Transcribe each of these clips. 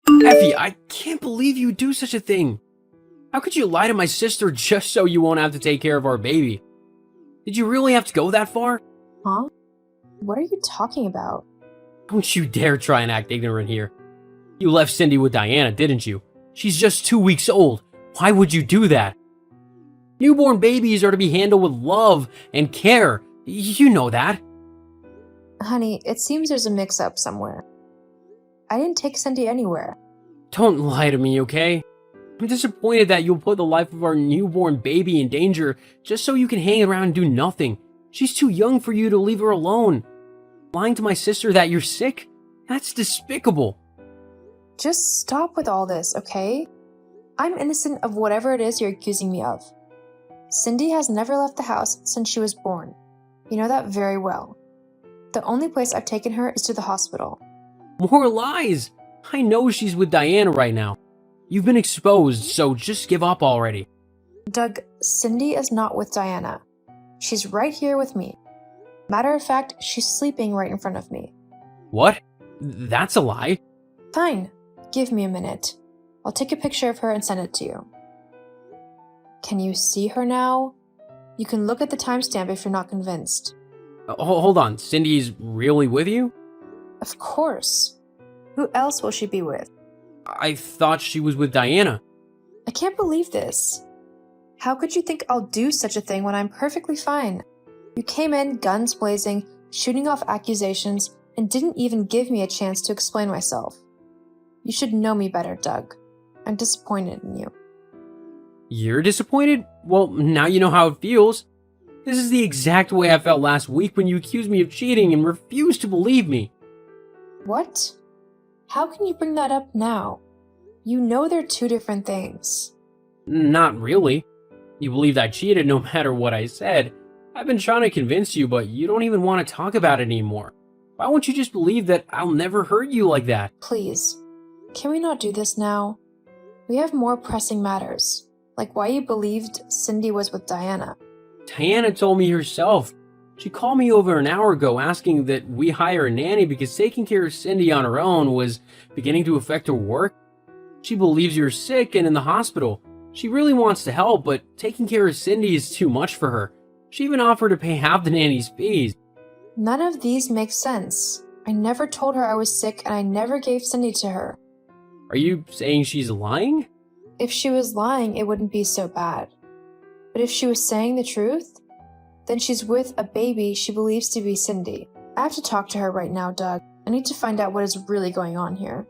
Effie, I can't believe you would do such a thing. How could you lie to my sister just so you won't have to take care of our baby? Did you really have to go that far? Huh? What are you talking about? Don't you dare try and act ignorant here. You left Cindy with Diana, didn't you? She's just 2 weeks old. Why would you do that? Newborn babies are to be handled with love and care. You know that. Honey, it seems there's a mix-up somewhere. I didn't take Cindy anywhere. Don't lie to me, okay? I'm disappointed that you'll put the life of our newborn baby in danger just so you can hang around and do nothing. She's too young for you to leave her alone. Lying to my sister that you're sick? That's despicable. Just stop with all this, okay? I'm innocent of whatever it is you're accusing me of. Cindy has never left the house since she was born. You know that very well. The only place I've taken her is to the hospital. More lies! I know she's with Diana right now. You've been exposed, so just give up already. Doug, Cindy is not with Diana. She's right here with me. Matter of fact, she's sleeping right in front of me. What? That's a lie. Fine. Give me a minute. I'll take a picture of her and send it to you. Can you see her now? You can look at the timestamp if you're not convinced. Hold on, Cindy's really with you? Of course. Who else will she be with? I thought she was with Diana. I can't believe this. How could you think I'll do such a thing when I'm perfectly fine? You came in guns blazing, shooting off accusations, and didn't even give me a chance to explain myself. You should know me better, Doug. I'm disappointed in you. You're disappointed? Well, now you know how it feels. This is the exact way I felt last week when you accused me of cheating and refused to believe me. What? How can you bring that up now? You know they're two different things. Not really. You believed I cheated no matter what I said. I've been trying to convince you, but you don't even want to talk about it anymore. Why won't you just believe that I'll never hurt you like that? Please, can we not do this now? We have more pressing matters, like why you believed Cindy was with Diana. Diana told me herself. She called me over an hour ago asking that we hire a nanny because taking care of Cindy on her own was beginning to affect her work. She believes you're sick and in the hospital. She really wants to help, but taking care of Cindy is too much for her. She even offered to pay half the nanny's fees. None of these make sense. I never told her I was sick and I never gave Cindy to her. Are you saying she's lying? If she was lying, it wouldn't be so bad. But if she was saying the truth, then she's with a baby she believes to be Cindy. I have to talk to her right now, Doug. I need to find out what is really going on here.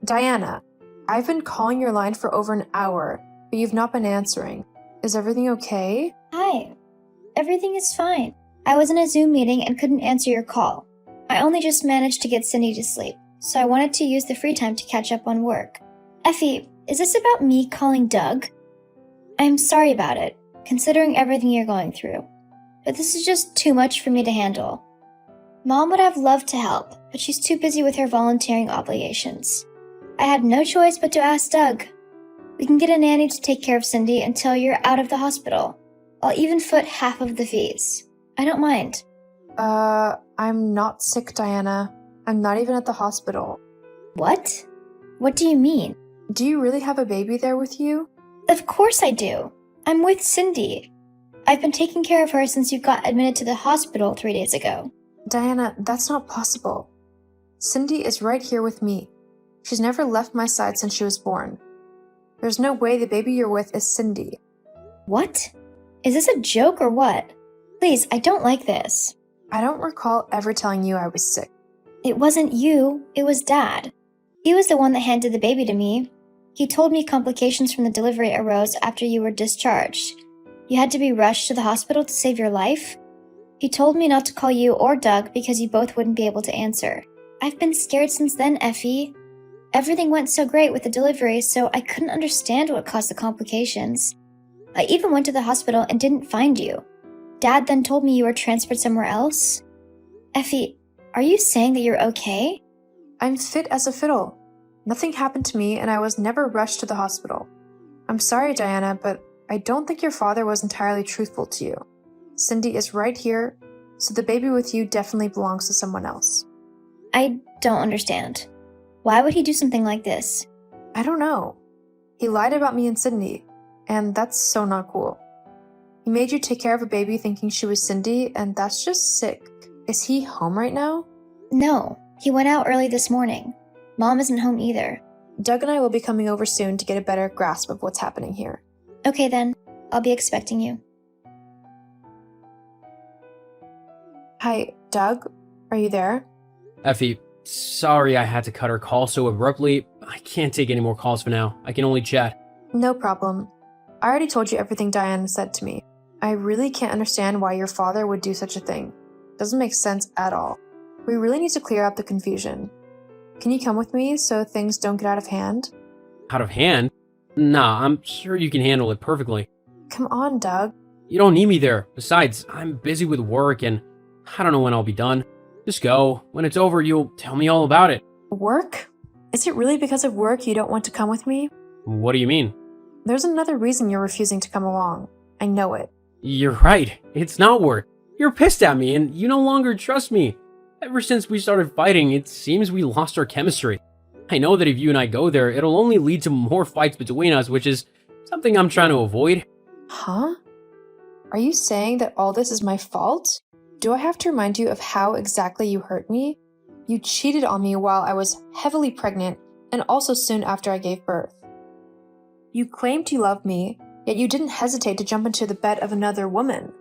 Diana, I've been calling your line for over an hour, but you've not been answering. Is everything okay? Hi. Everything is fine. I was in a Zoom meeting and couldn't answer your call. I only just managed to get Cindy to sleep, so I wanted to use the free time to catch up on work. Effie, is this about me calling Doug? I'm sorry about it, considering everything you're going through. But this is just too much for me to handle. Mom would have loved to help, but she's too busy with her volunteering obligations. I had no choice but to ask Doug. We can get a nanny to take care of Cindy until you're out of the hospital. I'll even foot half of the fees. I don't mind. I'm not sick, Diana. I'm not even at the hospital. What? What do you mean? Do you really have a baby there with you? Of course I do. I'm with Cindy. I've been taking care of her since you got admitted to the hospital 3 days ago. Diana, that's not possible. Cindy is right here with me. She's never left my side since she was born. There's no way the baby you're with is Cindy. What? Is this a joke or what? Please, I don't like this. I don't recall ever telling you I was sick. It wasn't you, it was Dad. He was the one that handed the baby to me. He told me complications from the delivery arose after you were discharged. You had to be rushed to the hospital to save your life. He told me not to call you or Doug because you both wouldn't be able to answer. I've been scared since then, Effie. Everything went so great with the delivery, so I couldn't understand what caused the complications. I even went to the hospital and didn't find you. Dad then told me you were transferred somewhere else. Effie, are you saying that you're okay? I'm fit as a fiddle. Nothing happened to me and I was never rushed to the hospital. I'm sorry, Diana, but I don't think your father was entirely truthful to you. Cindy is right here, so the baby with you definitely belongs to someone else. I don't understand. Why would he do something like this? I don't know. He lied about me and Cindy, and that's so not cool. He made you take care of a baby thinking she was Cindy, and that's just sick. Is he home right now? No, he went out early this morning. Mom isn't home either. Doug and I will be coming over soon to get a better grasp of what's happening here. Okay then, I'll be expecting you. Hi, Doug? Are you there? Effie, sorry I had to cut our call so abruptly. I can't take any more calls for now. I can only chat. No problem. I already told you everything Diana said to me. I really can't understand why your father would do such a thing. Doesn't make sense at all. We really need to clear up the confusion. Can you come with me so things don't get out of hand? Out of hand? Nah, I'm sure you can handle it perfectly. Come on, Doug. You don't need me there. Besides, I'm busy with work and I don't know when I'll be done. Just go. When it's over, you'll tell me all about it. Work? Is it really because of work you don't want to come with me? What do you mean? There's another reason you're refusing to come along. I know it. You're right. It's not work. You're pissed at me and you no longer trust me. Ever since we started fighting, it seems we lost our chemistry. I know that if you and I go there, it'll only lead to more fights between us, which is something I'm trying to avoid. Huh? Are you saying that all this is my fault? Do I have to remind you of how exactly you hurt me? You cheated on me while I was heavily pregnant and also soon after I gave birth. You claimed you loved me, yet you didn't hesitate to jump into the bed of another woman.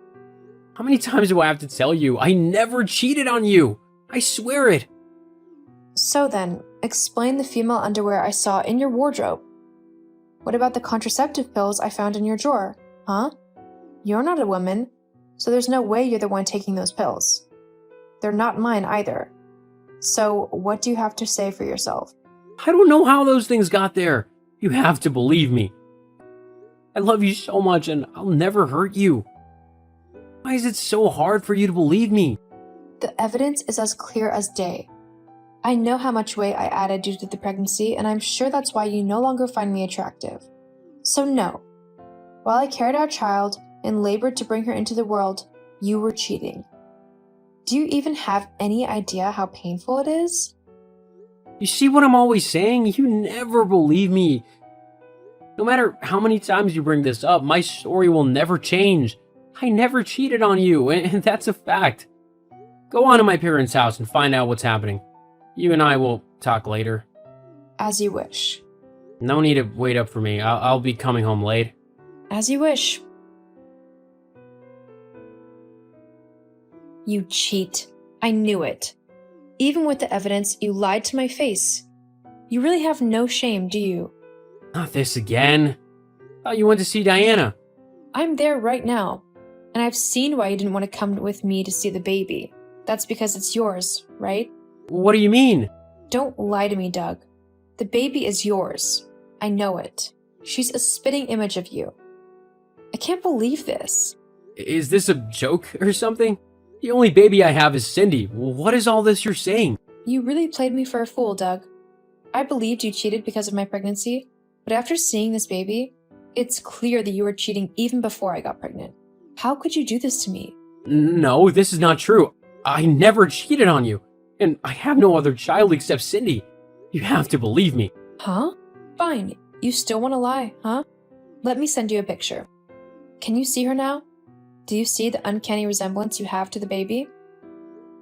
How many times do I have to tell you? I never cheated on you. I swear it. So then, explain the female underwear I saw in your wardrobe. What about the contraceptive pills I found in your drawer? Huh? You're not a woman, so there's no way you're the one taking those pills. They're not mine either. So what do you have to say for yourself? I don't know how those things got there. You have to believe me. I love you so much and I'll never hurt you. Why is it so hard for you to believe me? The evidence is as clear as day. I know how much weight I added due to the pregnancy, and I'm sure that's why you no longer find me attractive. So no. While I carried our child and labored to bring her into the world, you were cheating. Do you even have any idea how painful it is? You see what I'm always saying? You never believe me. No matter how many times you bring this up, my story will never change. I never cheated on you, and that's a fact. Go on to my parents' house and find out what's happening. You and I will talk later. As you wish. No need to wait up for me. I'll be coming home late. As you wish. You cheat. I knew it. Even with the evidence, you lied to my face. You really have no shame, do you? Not this again. Thought you went to see Diana. I'm there right now, and I've seen why you didn't want to come with me to see the baby. That's because it's yours, right? What do you mean? Don't lie to me, Doug. The baby is yours. I know it. She's a spitting image of you. I can't believe this. Is this a joke or something? The only baby I have is Cindy. What is all this you're saying? You really played me for a fool, Doug. I believed you cheated because of my pregnancy, but after seeing this baby, it's clear that you were cheating even before I got pregnant. How could you do this to me? No, this is not true. I never cheated on you. And I have no other child except Cindy. You have to believe me. Huh? Fine. You still want to lie, huh? Let me send you a picture. Can you see her now? Do you see the uncanny resemblance you have to the baby?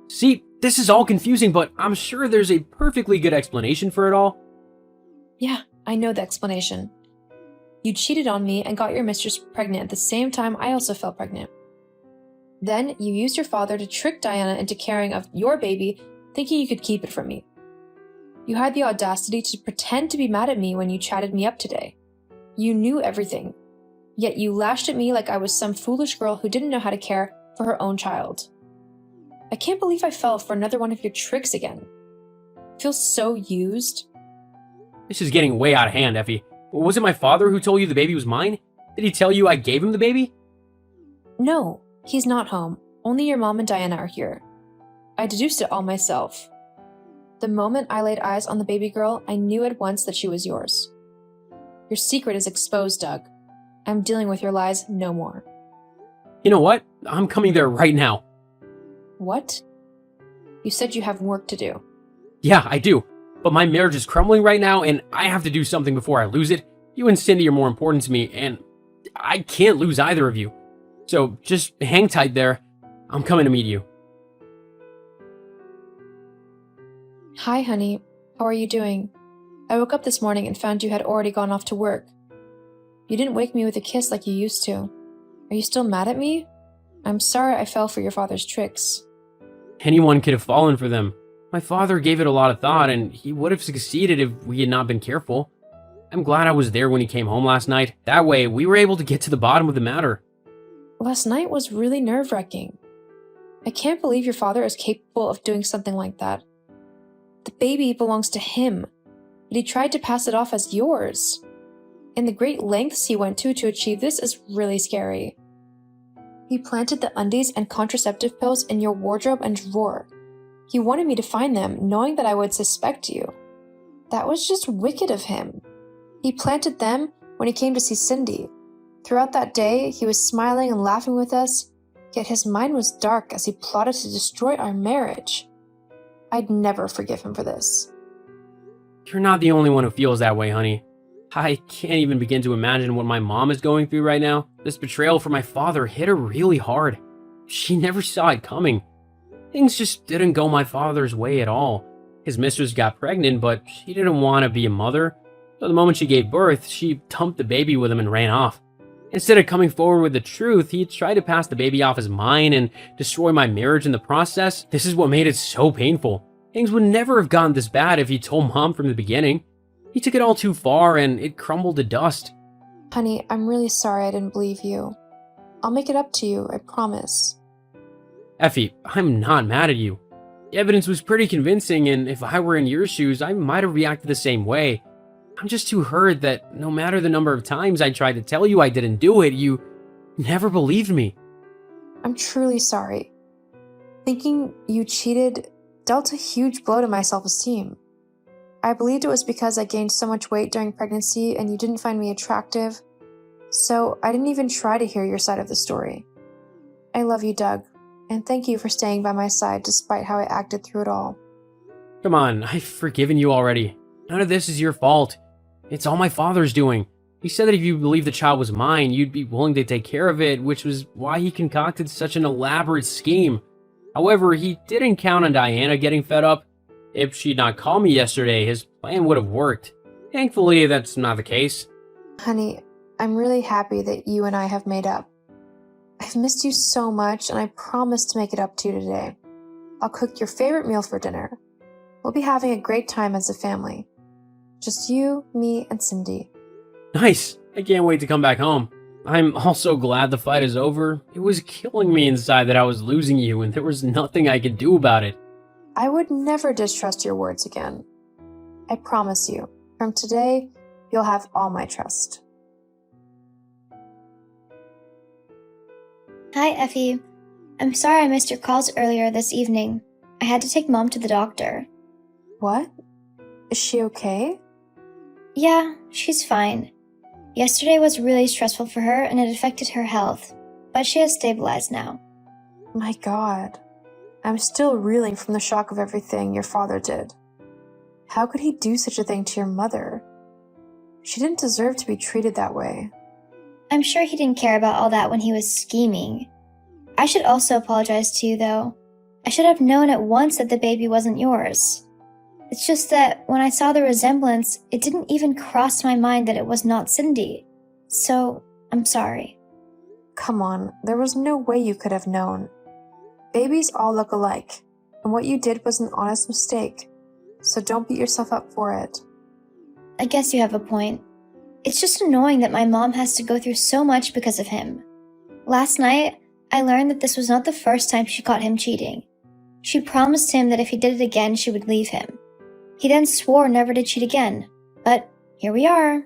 See, this is all confusing, but I'm sure there's a perfectly good explanation for it all. Yeah, I know the explanation. You cheated on me and got your mistress pregnant at the same time I also fell pregnant. Then you used your father to trick Diana into carrying of your baby, thinking you could keep it from me. You had the audacity to pretend to be mad at me when you chatted me up today. You knew everything, yet you lashed at me like I was some foolish girl who didn't know how to care for her own child. I can't believe I fell for another one of your tricks again. I feel so used. This is getting way out of hand, Effie. Was it my father who told you the baby was mine? Did he tell you I gave him the baby? No, he's not home. Only your mom and Diana are here. I deduced it all myself. The moment I laid eyes on the baby girl, I knew at once that she was yours. Your secret is exposed, Doug. I'm dealing with your lies no more. You know what? I'm coming there right now. What? You said you have work to do. Yeah, I do. But my marriage is crumbling right now, and I have to do something before I lose it. You and Cindy are more important to me, and I can't lose either of you. So just hang tight there. I'm coming to meet you. Hi, honey. How are you doing? I woke up this morning and found you had already gone off to work. You didn't wake me with a kiss like you used to. Are you still mad at me? I'm sorry I fell for your father's tricks. Anyone could have fallen for them. My father gave it a lot of thought, and he would have succeeded if we had not been careful. I'm glad I was there when he came home last night. That way, we were able to get to the bottom of the matter. Last night was really nerve-wracking. I can't believe your father is capable of doing something like that. The baby belongs to him, but he tried to pass it off as yours. And the great lengths he went to achieve this is really scary. He planted the undies and contraceptive pills in your wardrobe and drawer. He wanted me to find them, knowing that I would suspect you. That was just wicked of him. He planted them when he came to see Cindy. Throughout that day, he was smiling and laughing with us, yet his mind was dark as he plotted to destroy our marriage. I'd never forgive him for this. You're not the only one who feels that way, honey. I can't even begin to imagine what my mom is going through right now. This betrayal from my father hit her really hard. She never saw it coming. Things just didn't go my father's way at all. His mistress got pregnant, but she didn't want to be a mother. So the moment she gave birth, she dumped the baby with him and ran off. Instead of coming forward with the truth, he tried to pass the baby off as mine and destroy my marriage in the process. This is what made it so painful. Things would never have gotten this bad if he told Mom from the beginning. He took it all too far and it crumbled to dust. Honey, I'm really sorry I didn't believe you. I'll make it up to you, I promise. Effie, I'm not mad at you. The evidence was pretty convincing, and if I were in your shoes, I might have reacted the same way. I'm just too hurt that no matter the number of times I tried to tell you I didn't do it, you never believed me. I'm truly sorry. Thinking you cheated dealt a huge blow to my self-esteem. I believed it was because I gained so much weight during pregnancy and you didn't find me attractive, so I didn't even try to hear your side of the story. I love you, Doug, and thank you for staying by my side despite how I acted through it all. Come on, I've forgiven you already. None of this is your fault. It's all my father's doing. He said that if you believed the child was mine, you'd be willing to take care of it, which was why he concocted such an elaborate scheme. However, he didn't count on Diana getting fed up. If she'd not called me yesterday, his plan would have worked. Thankfully, that's not the case. Honey, I'm really happy that you and I have made up. I've missed you so much, and I promise to make it up to you today. I'll cook your favorite meal for dinner. We'll be having a great time as a family. Just you, me, and Cindy. Nice! I can't wait to come back home. I'm also glad the fight is over. It was killing me inside that I was losing you, and there was nothing I could do about it. I would never distrust your words again. I promise you, from today, you'll have all my trust. Hi, Effie. I'm sorry I missed your calls earlier this evening. I had to take Mom to the doctor. What? Is she okay? Yeah, she's fine. Yesterday was really stressful for her and it affected her health, but she has stabilized now. My God. I'm still reeling from the shock of everything your father did. How could he do such a thing to your mother? She didn't deserve to be treated that way. I'm sure he didn't care about all that when he was scheming. I should also apologize to you, though. I should have known at once that the baby wasn't yours. It's just that when I saw the resemblance, it didn't even cross my mind that it was not Cindy. So, I'm sorry. Come on, there was no way you could have known. Babies all look alike, and what you did was an honest mistake, so don't beat yourself up for it. I guess you have a point. It's just annoying that my mom has to go through so much because of him. Last night, I learned that this was not the first time she caught him cheating. She promised him that if he did it again, she would leave him. He then swore never to cheat again, but here we are.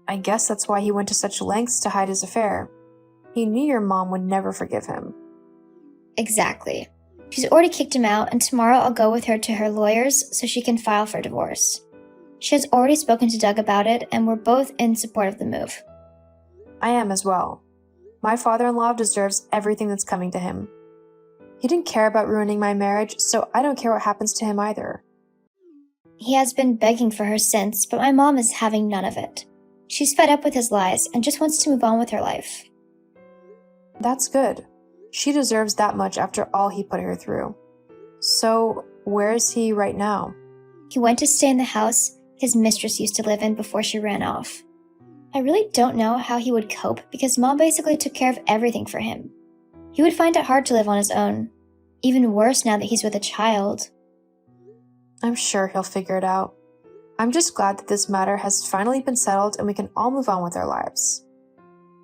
I guess that's why he went to such lengths to hide his affair. He knew your mom would never forgive him. Exactly. She's already kicked him out, and tomorrow I'll go with her to her lawyers so she can file for divorce. She has already spoken to Doug about it, and we're both in support of the move. I am as well. My father-in-law deserves everything that's coming to him. He didn't care about ruining my marriage, so I don't care what happens to him either. He has been begging for her since, but my mom is having none of it. She's fed up with his lies and just wants to move on with her life. That's good. She deserves that much after all he put her through. So, where is he right now? He went to stay in the house his mistress used to live in before she ran off. I really don't know how he would cope because Mom basically took care of everything for him. He would find it hard to live on his own. Even worse now that he's with a child. I'm sure he'll figure it out. I'm just glad that this matter has finally been settled and we can all move on with our lives.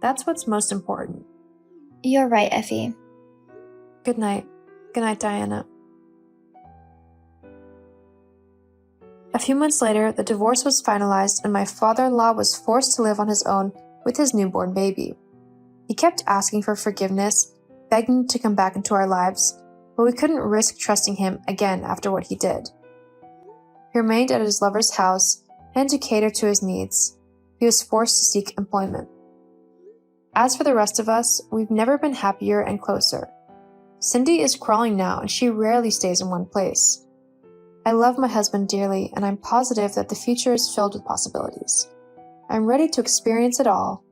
That's what's most important. You're right, Effie. Good night. Good night, Diana. A few months later, the divorce was finalized and my father-in-law was forced to live on his own with his newborn baby. He kept asking for forgiveness, begging to come back into our lives, but we couldn't risk trusting him again after what he did. He remained at his lover's house, and to cater to his needs, he was forced to seek employment. As for the rest of us, we've never been happier and closer. Cindy is crawling now and she rarely stays in one place. I love my husband dearly and I'm positive that the future is filled with possibilities. I'm ready to experience it all